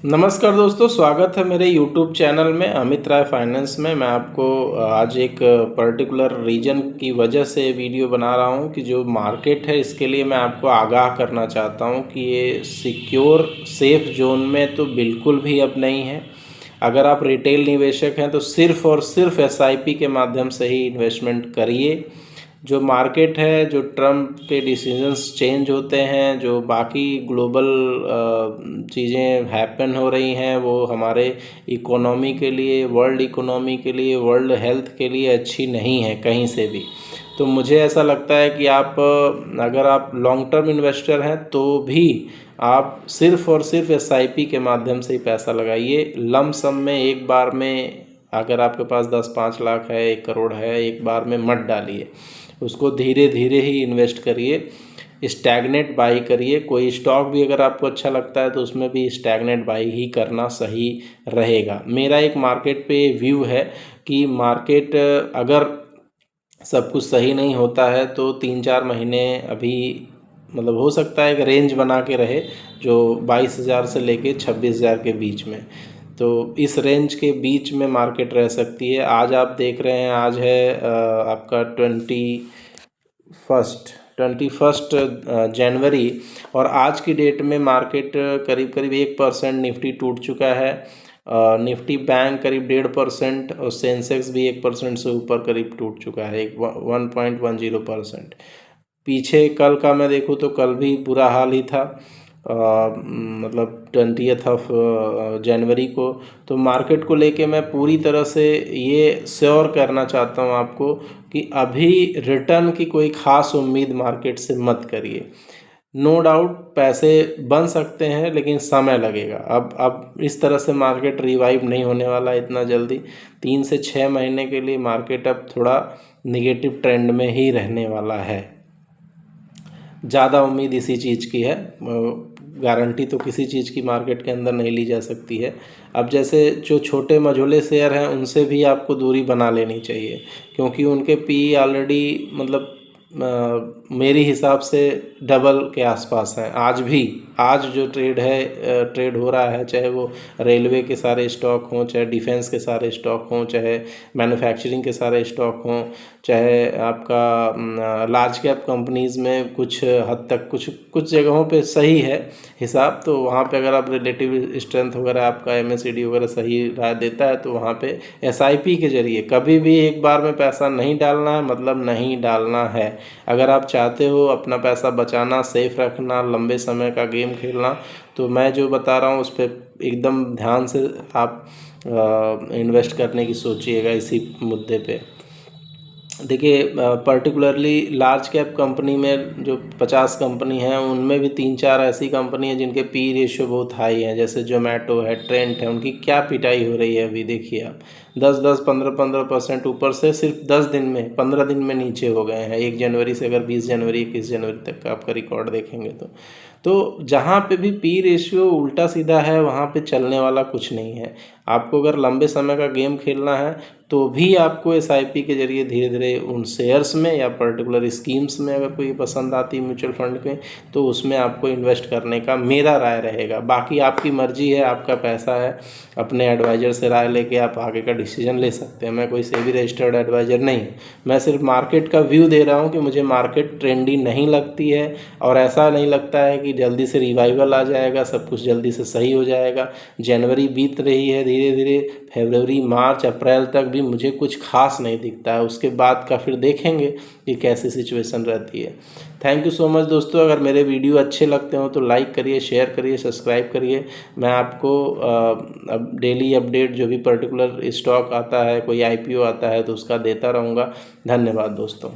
नमस्कार दोस्तों, स्वागत है मेरे YouTube चैनल में अमित राय फाइनेंस में। मैं आपको आज एक पर्टिकुलर रीजन की वजह से वीडियो बना रहा हूं कि जो मार्केट है इसके लिए मैं आपको आगाह करना चाहता हूं कि ये सिक्योर सेफ जोन में तो बिल्कुल भी अब नहीं है। अगर आप रिटेल निवेशक हैं तो सिर्फ़ और सिर्फ SIP के माध्यम से ही इन्वेस्टमेंट करिए। जो मार्केट है, जो ट्रम्प के डिसीजंस चेंज होते हैं, जो बाकी ग्लोबल चीज़ें हैपन हो रही हैं, वो हमारे इकोनॉमी के लिए, वर्ल्ड इकोनॉमी के लिए, वर्ल्ड हेल्थ के लिए अच्छी नहीं है कहीं से भी। तो मुझे ऐसा लगता है कि आप अगर आप लॉन्ग टर्म इन्वेस्टर हैं तो भी आप सिर्फ़ और सिर्फ SIP के माध्यम से ही पैसा लगाइए। लम सम में एक बार में, अगर आपके पास 10-5 लाख है, 1 करोड़ है, एक बार में मत डालिए। उसको धीरे धीरे ही इन्वेस्ट करिए, स्टैग्नेट बाई करिए। कोई स्टॉक भी अगर आपको अच्छा लगता है तो उसमें भी स्टैग्नेट बाई ही करना सही रहेगा। मेरा एक मार्केट पे व्यू है कि मार्केट अगर सब कुछ सही नहीं होता है तो 3-4 महीने अभी मतलब हो सकता है कि रेंज बना के रहे, जो 22,000 से लेके 26,000 के बीच में। तो इस रेंज के बीच में मार्केट रह सकती है। आज आप देख रहे हैं, आज है आपका 21 जनवरी, और आज की डेट में मार्केट करीब करीब 1% निफ्टी टूट चुका है। निफ्टी बैंक करीब 1.5% और सेंसेक्स भी 1% से ऊपर करीब टूट चुका है, 1.10%। पीछे कल का मैं देखूँ तो कल भी बुरा हाल ही था, मतलब 20 जनवरी को। तो मार्केट को लेके मैं पूरी तरह से ये श्योर करना चाहता हूँ आपको कि अभी रिटर्न की कोई ख़ास उम्मीद मार्केट से मत करिए। नो डाउट पैसे बन सकते हैं, लेकिन समय लगेगा। अब इस तरह से मार्केट रिवाइव नहीं होने वाला इतना जल्दी। 3 से 6 महीने के लिए मार्केट अब थोड़ा निगेटिव ट्रेंड में ही रहने वाला है। ज़्यादा उम्मीद इसी चीज़ की है, गारंटी तो किसी चीज़ की मार्केट के अंदर नहीं ली जा सकती है। अब जैसे जो छोटे मझोले शेयर हैं उनसे भी आपको दूरी बना लेनी चाहिए, क्योंकि उनके PE ऑलरेडी मतलब मेरी हिसाब से डबल के आसपास हैं। आज जो ट्रेड हो रहा है, चाहे वो रेलवे के सारे स्टॉक हों, चाहे डिफेंस के सारे स्टॉक हों, चाहे मैन्युफैक्चरिंग के सारे स्टॉक हों, चाहे आपका लार्ज कैप कंपनीज़ में कुछ हद तक कुछ जगहों पे सही है हिसाब। तो वहाँ पे अगर आप रिलेटिव स्ट्रेंथ वगैरह, आपका MACD वगैरह सही राय देता है तो वहाँ पे SIP के ज़रिए कभी भी एक बार में पैसा नहीं डालना है, मतलब नहीं डालना है। अगर आप चाहते हो अपना पैसा बचाना, सेफ रखना, लंबे समय का गेम खेलना, तो मैं जो बता रहा हूँ उस पर एकदम ध्यान से आप इन्वेस्ट करने की सोचिएगा इसी मुद्दे पे। देखिए, पर्टिकुलरली लार्ज कैप कंपनी में जो 50 कंपनी हैं उनमें भी 3-4 ऐसी कंपनी हैं जिनके PE रेशियो बहुत हाई हैं, जैसे जोमेटो है, ट्रेंट है। उनकी क्या पिटाई हो रही है अभी देखिए आप, 10-10, 15-15% ऊपर से सिर्फ 10 दिन में, 15 दिन में नीचे हो गए हैं। 1 जनवरी से अगर 20 जनवरी 21 जनवरी तक का आपका रिकॉर्ड देखेंगे तो जहाँ पे भी PE रेशियो उल्टा सीधा है वहाँ पे चलने वाला कुछ नहीं है। आपको अगर लंबे समय का गेम खेलना है तो भी आपको SIP के ज़रिए धीरे धीरे उन शेयर्स में या पर्टिकुलर स्कीम्स में अगर कोई पसंद आती है म्यूचुअल फंड में, तो उसमें आपको इन्वेस्ट करने का मेरा राय रहेगा। बाकी आपकी मर्जी है, आपका पैसा है, अपने एडवाइज़र से राय लेके आप आगे का डिसीजन ले सकते हैं। मैं कोई सेबी रजिस्टर्ड एडवाइज़र नहीं, मैं सिर्फ मार्केट का व्यू दे रहा हूँ कि मुझे मार्केट ट्रेंडी नहीं लगती है, और ऐसा नहीं लगता है कि जल्दी से रिवाइवल आ जाएगा, सब कुछ जल्दी से सही हो जाएगा। जनवरी बीत रही है धीरे धीरे, फरवरी, मार्च, अप्रैल तक भी मुझे कुछ खास नहीं दिखता है। उसके बाद का फिर देखेंगे कि कैसी सिचुएशन रहती है। थैंक यू सो मच दोस्तों। अगर मेरे वीडियो अच्छे लगते हो तो लाइक करिए, शेयर करिए, सब्सक्राइब करिए। मैं आपको अब डेली अपडेट जो भी पर्टिकुलर स्टॉक आता है, कोई IPO आता है तो उसका देता रहूँगा। धन्यवाद दोस्तों।